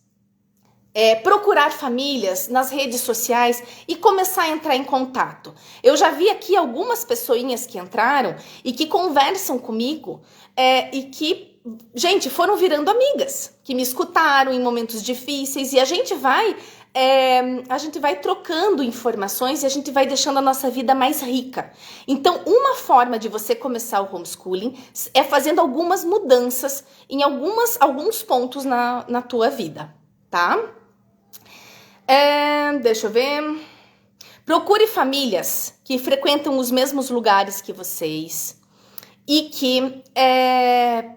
Speaker 1: Procurar famílias nas redes sociais e começar a entrar em contato. Eu já vi aqui algumas pessoinhas que entraram e que conversam comigo e que, gente, foram virando amigas, que me escutaram em momentos difíceis e a gente vai trocando informações e a gente vai deixando a nossa vida mais rica. Então, uma forma de você começar o homeschooling é fazendo algumas mudanças em alguns pontos na tua vida, tá? Deixa eu ver. Procure famílias que frequentam os mesmos lugares que vocês e que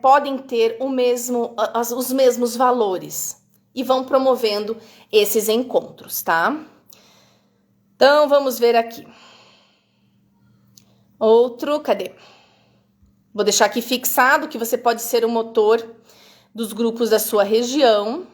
Speaker 1: podem ter os mesmos valores e vão promovendo esses encontros, tá? Então, vamos ver aqui. Outro, cadê? Vou deixar aqui fixado que você pode ser o motor dos grupos da sua região.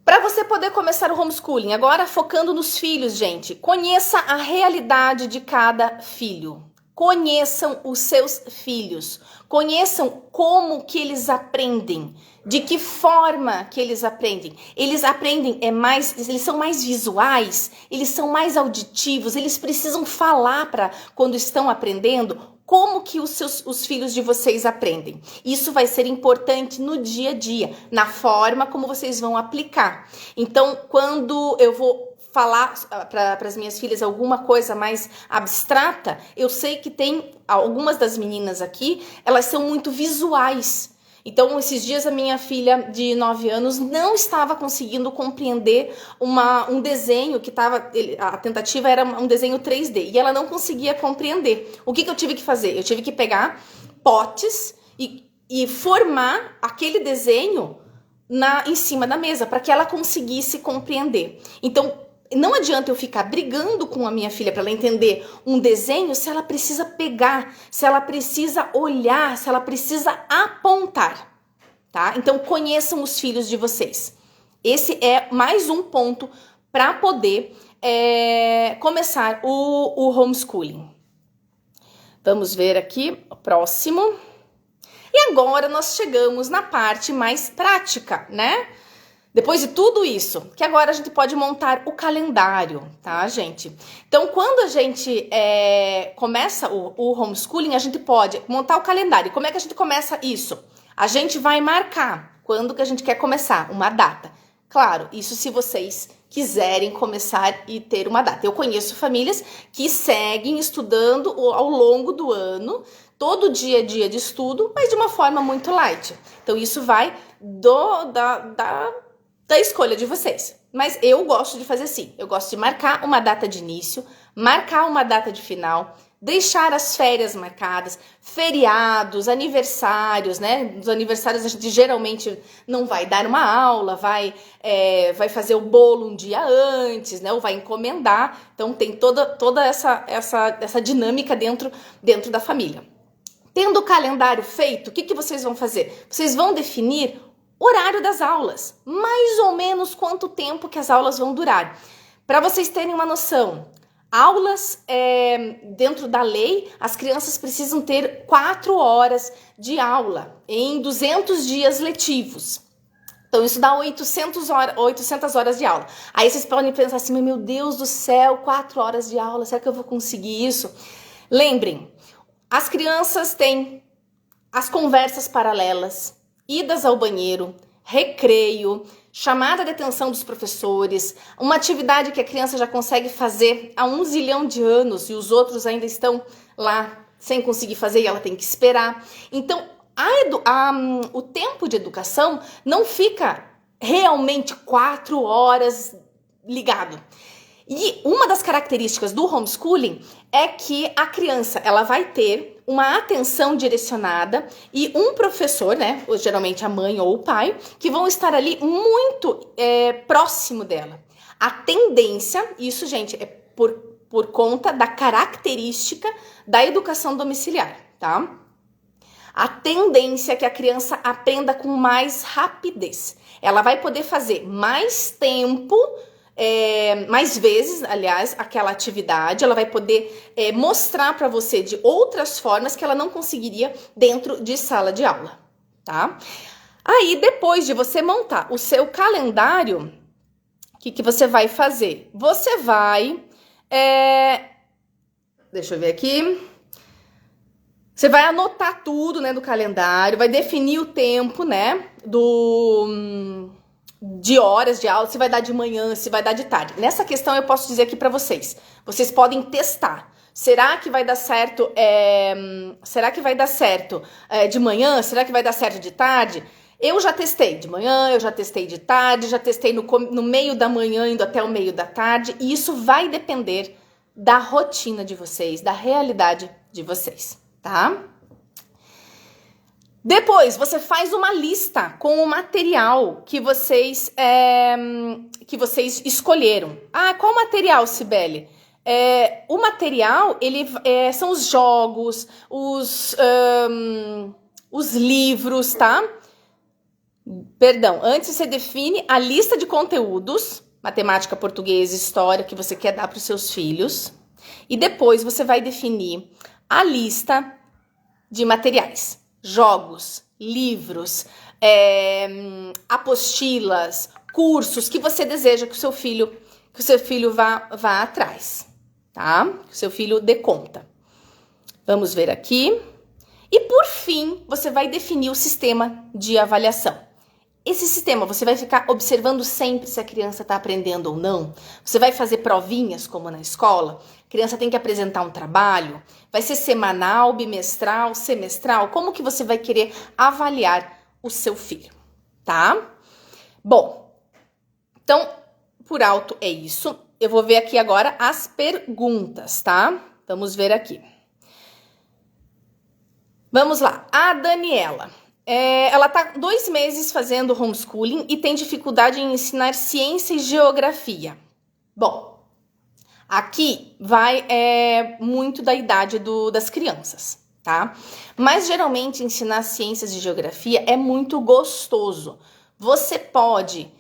Speaker 1: Para você poder começar o homeschooling, agora focando nos filhos, gente, conheça a realidade de cada filho. Conheçam os seus filhos, conheçam como que eles aprendem, de que forma que eles aprendem. Eles aprendem eles são mais visuais, eles são mais auditivos, eles precisam falar quando estão aprendendo. Como que os filhos de vocês aprendem? Isso vai ser importante no dia a dia, na forma como vocês vão aplicar. Então, quando eu vou falar para as minhas filhas alguma coisa mais abstrata, eu sei que tem algumas das meninas aqui, elas são muito visuais. Então, esses dias a minha filha de 9 anos não estava conseguindo compreender um desenho que a tentativa era um desenho 3D, e ela não conseguia compreender. O que eu tive que fazer? Eu tive que pegar potes e formar aquele desenho em cima da mesa, para que ela conseguisse compreender. Então, não adianta eu ficar brigando com a minha filha para ela entender um desenho se ela precisa pegar, se ela precisa olhar, se ela precisa apontar, tá? Então, conheçam os filhos de vocês. Esse é mais um ponto para poder começar o homeschooling. Vamos ver aqui o próximo. E agora nós chegamos na parte mais prática, né? Depois de tudo isso, que agora a gente pode montar o calendário, tá, gente? Então, quando a gente começa o homeschooling, a gente pode montar o calendário. Como é que a gente começa isso? A gente vai marcar quando que a gente quer começar, uma data. Claro, isso se vocês quiserem começar e ter uma data. Eu conheço famílias que seguem estudando ao longo do ano, todo dia é dia de estudo, mas de uma forma muito light. Então, isso vai da escolha de vocês. Mas eu gosto de fazer assim. Eu gosto de marcar uma data de início, marcar uma data de final, deixar as férias marcadas, feriados, aniversários, né? Nos aniversários a gente geralmente não vai dar uma aula, vai fazer o bolo um dia antes, né? Ou vai encomendar. Então tem toda essa dinâmica dentro da família. Tendo o calendário feito, o que vocês vão fazer? Vocês vão definir horário das aulas, mais ou menos quanto tempo que as aulas vão durar. Para vocês terem uma noção, aulas dentro da lei, as crianças precisam ter 4 horas de aula em 200 dias letivos. Então, isso dá 800 horas de aula. Aí vocês podem pensar assim, meu Deus do céu, 4 horas de aula, será que eu vou conseguir isso? Lembrem, as crianças têm as conversas paralelas, idas ao banheiro, recreio, chamada de atenção dos professores, uma atividade que a criança já consegue fazer há 1 zilhão de anos e os outros ainda estão lá sem conseguir fazer e ela tem que esperar. Então, o tempo de educação não fica realmente 4 horas ligado. E uma das características do homeschooling é que a criança ela vai ter uma atenção direcionada e um professor, né, geralmente a mãe ou o pai, que vão estar ali muito próximo dela. A tendência, isso, gente, é por conta da característica da educação domiciliar, tá? A tendência é que a criança aprenda com mais rapidez. Ela vai poder fazer mais tempo, mais vezes, aliás, aquela atividade, ela vai poder mostrar para você de outras formas que ela não conseguiria dentro de sala de aula, tá? Aí, depois de você montar o seu calendário, o que você vai fazer? Você vai, deixa eu ver aqui, você vai anotar tudo, né, do calendário, vai definir o tempo, né, de horas de aula, se vai dar de manhã, se vai dar de tarde. Nessa questão eu posso dizer aqui para vocês podem testar. Será que vai dar certo? Será que vai dar certo de manhã? Será que vai dar certo de tarde? Eu já testei de manhã, eu já testei de tarde, já testei no meio da manhã, indo até o meio da tarde. E isso vai depender da rotina de vocês, da realidade de vocês, tá? Depois, você faz uma lista com o material que vocês escolheram. Ah, qual material, Cibele? O material, são os jogos, os livros, tá? Perdão, antes você define a lista de conteúdos, matemática, português, história, que você quer dar para os seus filhos. E depois você vai definir a lista de materiais. Jogos, livros, apostilas, cursos que você deseja que o seu filho vá atrás, tá? Que o seu filho dê conta. Vamos ver aqui. E por fim, você vai definir o sistema de avaliação. esse sistema, você vai ficar observando sempre se a criança está aprendendo ou não? Você vai fazer provinhas, como na escola? A criança tem que apresentar um trabalho? Vai ser semanal, bimestral, semestral? Como que você vai querer avaliar o seu filho, tá? Bom, então, por alto é isso. Eu vou ver aqui agora as perguntas, tá? Vamos ver aqui. Vamos lá. A Daniela. Ela tá 2 meses fazendo homeschooling e tem dificuldade em ensinar ciência e geografia. Bom, aqui vai muito da idade das crianças, tá? Mas geralmente ensinar ciências e geografia é muito gostoso. Você pode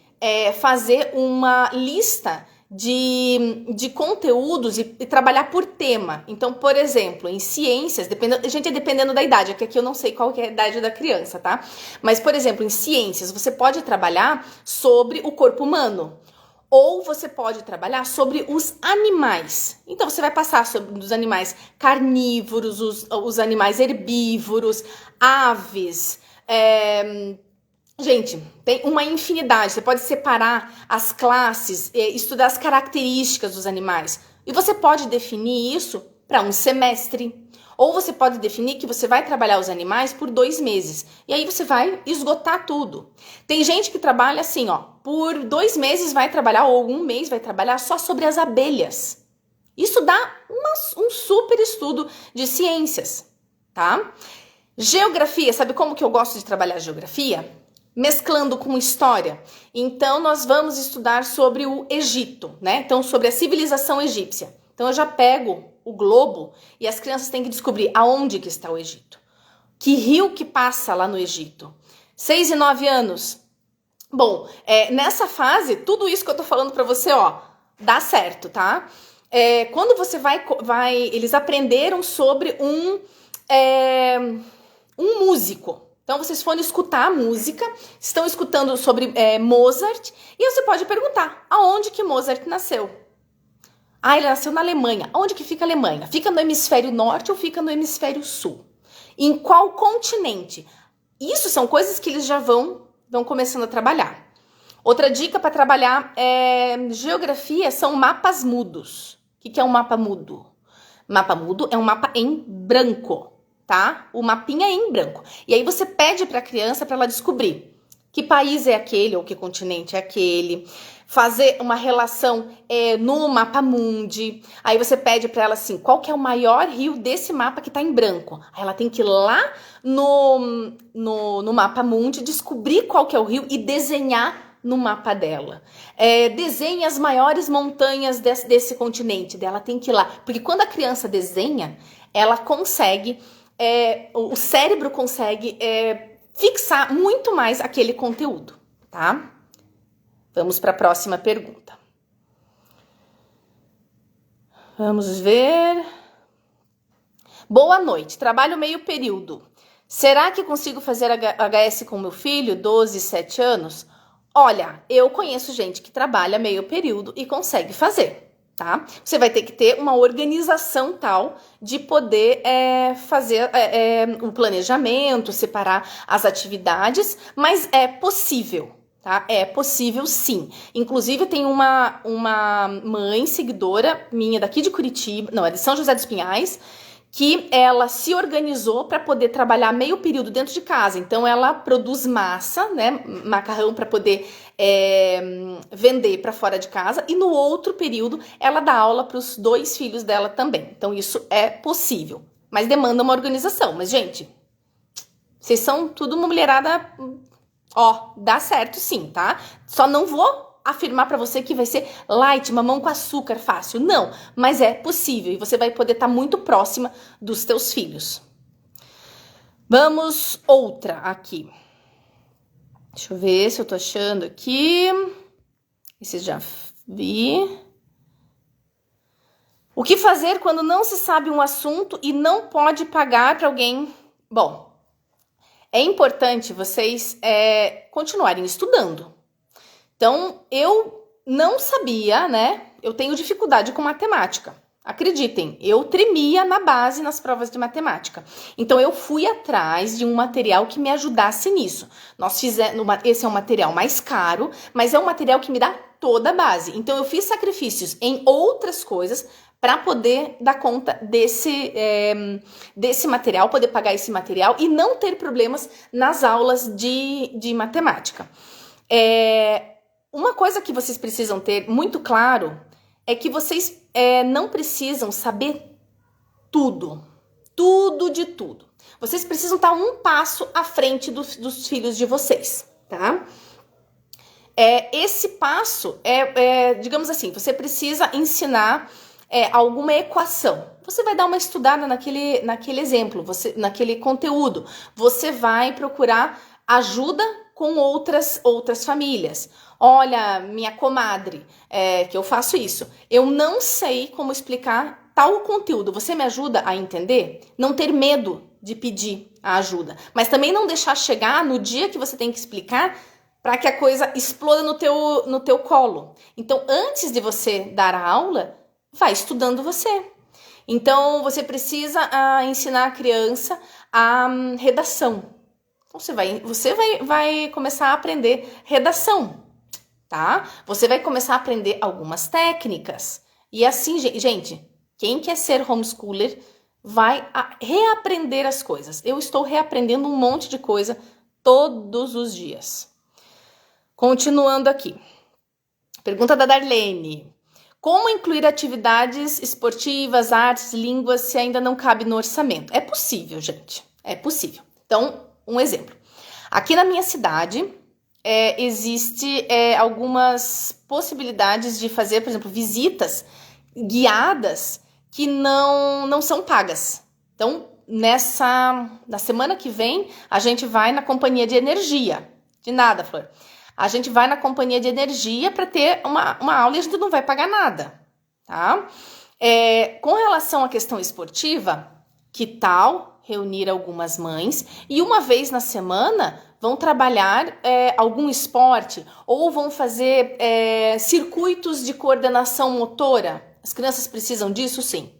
Speaker 1: fazer uma lista de conteúdos e trabalhar por tema. Então, por exemplo, em ciências, dependendo da idade, que aqui eu não sei qual que é a idade da criança, tá? Mas, por exemplo, em ciências, você pode trabalhar sobre o corpo humano. Ou você pode trabalhar sobre os animais. Então, você vai passar sobre os animais carnívoros, os animais herbívoros, aves, Gente, tem uma infinidade. Você pode separar as classes, estudar as características dos animais. E você pode definir isso para um semestre. Ou você pode definir que você vai trabalhar os animais por 2 meses. E aí você vai esgotar tudo. Tem gente que trabalha assim, ó. Por 2 meses vai trabalhar, ou 1 mês vai trabalhar só sobre as abelhas. Isso dá um super estudo de ciências, tá? Geografia, sabe como que eu gosto de trabalhar geografia? Mesclando com história. Então, nós vamos estudar sobre o Egito, né? Então, sobre a civilização egípcia. Então, eu já pego o globo e as crianças têm que descobrir aonde que está o Egito. Que rio que passa lá no Egito. 6 e 9 anos. Bom, nessa fase, tudo isso que eu tô falando pra você, ó, dá certo, tá? Quando você eles aprenderam sobre um músico. Então, vocês foram escutar a música, estão escutando sobre Mozart, e você pode perguntar, aonde que Mozart nasceu? Ah, ele nasceu na Alemanha. Onde que fica a Alemanha? Fica no hemisfério norte ou fica no hemisfério sul? Em qual continente? Isso são coisas que eles já vão começando a trabalhar. Outra dica para trabalhar geografia são mapas mudos. O que é um mapa mudo? Mapa mudo é um mapa em branco. Tá? O mapinha é em branco. E aí você pede para a criança para ela descobrir que país é aquele ou que continente é aquele, fazer uma relação no mapa mundi. Aí você pede para ela assim, qual que é o maior rio desse mapa que tá em branco? Aí ela tem que ir lá no mapa mundi, descobrir qual que é o rio e desenhar no mapa dela. Desenhe as maiores montanhas desse continente. Ela tem que ir lá. Porque quando a criança desenha, ela consegue... o cérebro consegue fixar muito mais aquele conteúdo, tá? Vamos para a próxima pergunta. Vamos ver. Boa noite, trabalho meio período. Será que consigo fazer HS com meu filho, 12, 7 anos? Olha, eu conheço gente que trabalha meio período e consegue fazer. Tá? Você vai ter que ter uma organização tal de poder fazer o planejamento, separar as atividades, mas é possível, tá? É possível sim. Inclusive, tem uma mãe seguidora minha daqui de Curitiba, não, é de São José dos Pinhais, que ela se organizou para poder trabalhar meio período dentro de casa. Então, ela produz massa, né, macarrão para poder vender para fora de casa. E no outro período, ela dá aula para os 2 filhos dela também. Então, isso é possível. Mas demanda uma organização. Mas, gente, vocês são tudo uma mulherada... Ó, dá certo sim, tá? Só não vou afirmar para você que vai ser light, mamão com açúcar, fácil. Não, mas é possível e você vai poder estar muito próxima dos teus filhos. Vamos outra aqui. Deixa eu ver se eu tô achando aqui. Esse já vi. O que fazer quando não se sabe um assunto e não pode pagar para alguém? Bom, é importante vocês continuarem estudando. Então, eu não sabia, né? Eu tenho dificuldade com matemática. Acreditem, eu tremia na base nas provas de matemática. Então, eu fui atrás de um material que me ajudasse nisso. Esse é um material mais caro, mas é um material que me dá toda a base. Então, eu fiz sacrifícios em outras coisas para poder dar conta desse material, poder pagar esse material e não ter problemas nas aulas de matemática. Uma coisa que vocês precisam ter muito claro é que vocês não precisam saber tudo de tudo. Vocês precisam estar um passo à frente dos filhos de vocês, tá? Esse passo digamos assim, você precisa ensinar alguma equação. Você vai dar uma estudada naquele exemplo, naquele conteúdo. Você vai procurar ajuda com outras famílias. Olha, minha comadre, que eu faço isso. Eu não sei como explicar tal conteúdo. Você me ajuda a entender? Não ter medo de pedir a ajuda. Mas também não deixar chegar no dia que você tem que explicar para que a coisa exploda no teu colo. Então, antes de você dar a aula, vai estudando você. Então, você precisa ensinar a criança a redação. Então, você vai começar a aprender redação, tá? Você vai começar a aprender algumas técnicas. E assim, gente, quem quer ser homeschooler vai reaprender as coisas. Eu estou reaprendendo um monte de coisa todos os dias. Continuando aqui. Pergunta da Darlene. Como incluir atividades esportivas, artes, línguas, se ainda não cabe no orçamento? É possível, gente. É possível. Então, um exemplo. Aqui na minha cidade, existe algumas possibilidades de fazer, por exemplo, visitas guiadas que não são pagas. Então, na semana que vem, a gente vai na companhia de energia. De nada, Flor. A gente vai na companhia de energia para ter uma aula e a gente não vai pagar nada, tá? Com relação à questão esportiva, que tal reunir algumas mães e uma vez na semana vão trabalhar algum esporte ou vão fazer circuitos de coordenação motora? As crianças precisam disso? Sim.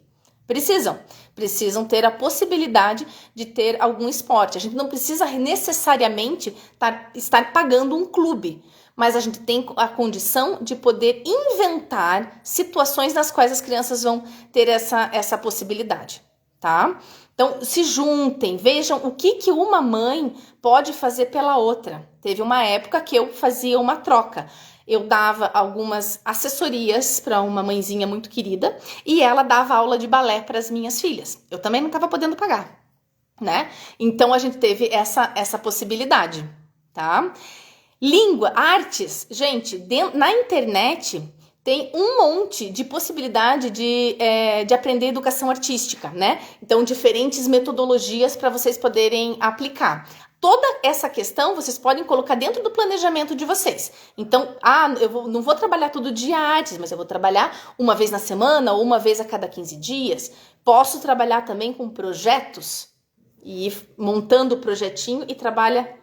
Speaker 1: Precisam ter a possibilidade de ter algum esporte. A gente não precisa necessariamente estar pagando um clube, mas a gente tem a condição de poder inventar situações nas quais as crianças vão ter essa possibilidade, tá? Então, se juntem, vejam o que uma mãe pode fazer pela outra. Teve uma época que eu fazia uma troca. Eu dava algumas assessorias para uma mãezinha muito querida e ela dava aula de balé para as minhas filhas. Eu também não estava podendo pagar, né? Então, a gente teve essa possibilidade, tá? Língua, artes, gente, na internet tem um monte de possibilidade de aprender educação artística, né? Então, diferentes metodologias para vocês poderem aplicar. Toda essa questão vocês podem colocar dentro do planejamento de vocês. Então, não vou trabalhar todo dia artes, mas eu vou trabalhar uma vez na semana ou uma vez a cada 15 dias. Posso trabalhar também com projetos e ir montando o projetinho e trabalha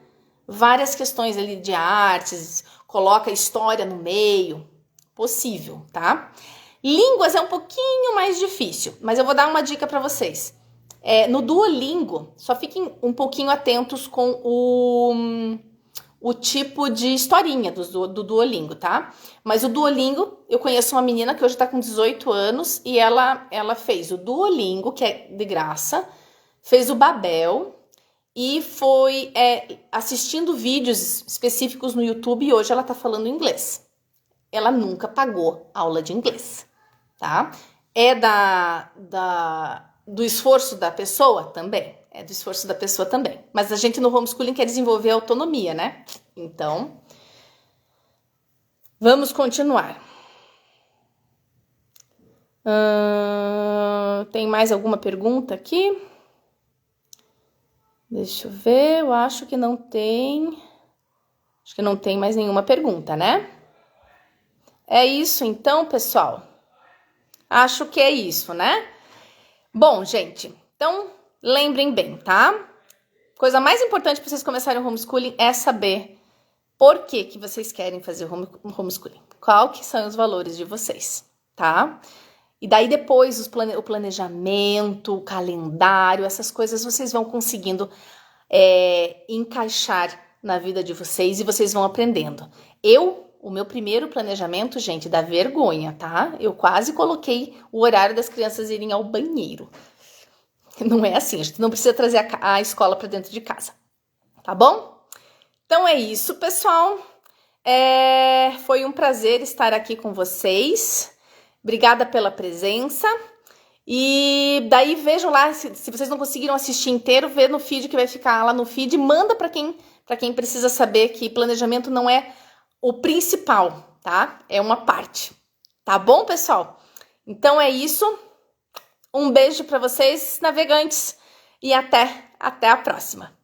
Speaker 1: várias questões ali de artes, coloca história no meio. Possível, tá? Línguas é um pouquinho mais difícil, mas eu vou dar uma dica para vocês. No Duolingo, só fiquem um pouquinho atentos com o tipo de historinha do Duolingo, tá? Mas o Duolingo, eu conheço uma menina que hoje tá com 18 anos e ela fez o Duolingo, que é de graça, fez o Babel e foi assistindo vídeos específicos no YouTube e hoje ela tá falando inglês. Ela nunca pagou aula de inglês, tá? Do esforço da pessoa também. É do esforço da pessoa também. Mas a gente no homeschooling quer desenvolver a autonomia, né? Então, vamos continuar. Tem mais alguma pergunta aqui? Deixa eu ver, eu acho que não tem. Acho que não tem mais nenhuma pergunta, né? É isso então, pessoal? Acho que é isso, né? Bom, gente, então lembrem bem, tá? Coisa mais importante para vocês começarem o homeschooling é saber por que vocês querem fazer o homeschooling. Qual que são os valores de vocês, tá? E daí depois o planejamento, o calendário, essas coisas vocês vão conseguindo encaixar na vida de vocês e vocês vão aprendendo. O meu primeiro planejamento, gente, dá vergonha, tá? Eu quase coloquei o horário das crianças irem ao banheiro. Não é assim, a gente não precisa trazer a escola para dentro de casa, tá bom? Então é isso, pessoal. Foi um prazer estar aqui com vocês. Obrigada pela presença. E daí vejam lá, se vocês não conseguiram assistir inteiro, vê no feed que vai ficar lá no feed. Manda para quem precisa saber que planejamento não é o principal, tá? É uma parte. Tá bom, pessoal? Então é isso. Um beijo para vocês, navegantes, e até a próxima.